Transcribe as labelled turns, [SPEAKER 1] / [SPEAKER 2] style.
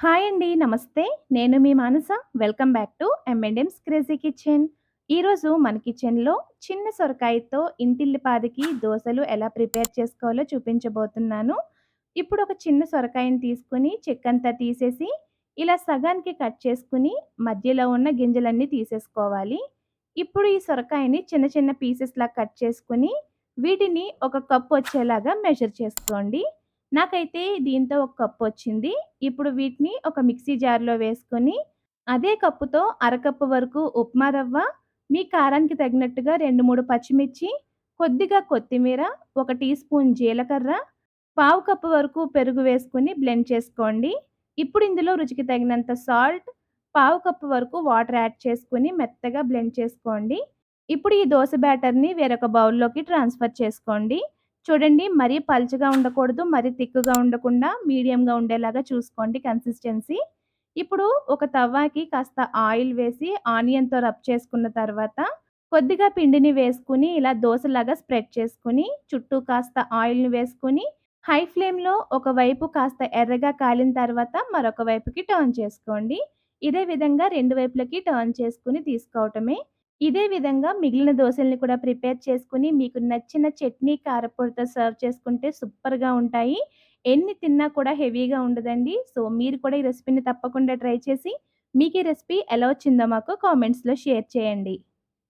[SPEAKER 1] Hi అండి. నమస్తే. నేను మీ Manasa. Welcome back to M and M's crazy kitchen. ఈరోజు మన కిచెన్‌లో చిన్న సొరకాయతో ఇంటిల్లిపాదికి దోసలు ఎలా ప్రిపేర్ చేసుకోవాలో చూపించబోతున్నాను. ఇప్పుడు ఒక చిన్న సొరకాయని తీసుకొని చెక్కంతా తీసేసి, ఇలా సగానికి కట్ చేసుకొని మధ్యలో ఉన్న గింజలన్నీ తీసేసుకోవాలి. ఇప్పుడు ఈ సొరకాయని చిన్న చిన్న పీసెస్‌లా కట్ చేసుకొని, వీటిని ఒక కప్ వచ్చేలాగా మెజర్ చేసుకోండి. నాకైతే దీంతో ఒక కప్పొచ్చింది. ఇప్పుడు వీటిని ఒక మిక్సీ జార్‌లో వేసుకొని, అదే కప్పుతో అరకప్పు వరకు ఉప్మా రవ్వ, మీ కారానికి తగినట్టుగా 2, 3 పచ్చిమిర్చి, కొద్దిగా కొత్తిమీర, ఒక టీ స్పూన్ జీలకర్ర, పావు కప్పు వరకు పెరుగు వేసుకొని బ్లెండ్ చేసుకోండి. ఇప్పుడు ఇందులో రుచికి తగినంత సాల్ట్, పావు కప్పు వరకు వాటర్ యాడ్ చేసుకొని మెత్తగా బ్లెండ్ చేసుకోండి. ఇప్పుడు ఈ దోస బ్యాటర్‌ని వేరొక బౌల్‌లోకి ట్రాన్స్‌ఫర్ చేసుకోండి. చూడండి, మరీ పల్చగా ఉండకూడదు, మరీ తిక్కుగా ఉండకుండా మీడియంగా ఉండేలాగా చూసుకోండి కన్సిస్టెన్సీ. ఇప్పుడు ఒక తవ్వాకి కాస్త ఆయిల్ వేసి ఆనియన్‌తో రబ్ చేసుకున్న తర్వాత, కొద్దిగా పిండిని వేసుకొని ఇలా దోసలాగా స్ప్రెడ్ చేసుకొని, చుట్టూ కాస్త ఆయిల్‌ని వేసుకొని, హై ఫ్లేమ్‌లో ఒకవైపు కాస్త ఎర్రగా కాలిన తర్వాత మరొక వైపుకి టర్న్ చేసుకోండి. ఇదే విధంగా 2 వైపులకి టర్న్ చేసుకొని తీసుకోవటమే. ఇదే విధంగా మిగిలిన దోసల్ని కూడా ప్రిపేర్ చేసుకొని, మీకు నచ్చిన చట్నీ, కారప్పొడితో సర్వ్ చేసుకుంటే సూపర్‌గా ఉంటాయి. ఎన్ని తిన్నా కూడా హెవీగా ఉండదండి. సో, మీరు కూడా ఈ రెసిపీని తప్పకుండా ట్రై చేసి, మీకు ఈ రెసిపీ ఎలా వచ్చిందో మాకు కామెంట్స్‌లో షేర్ చేయండి.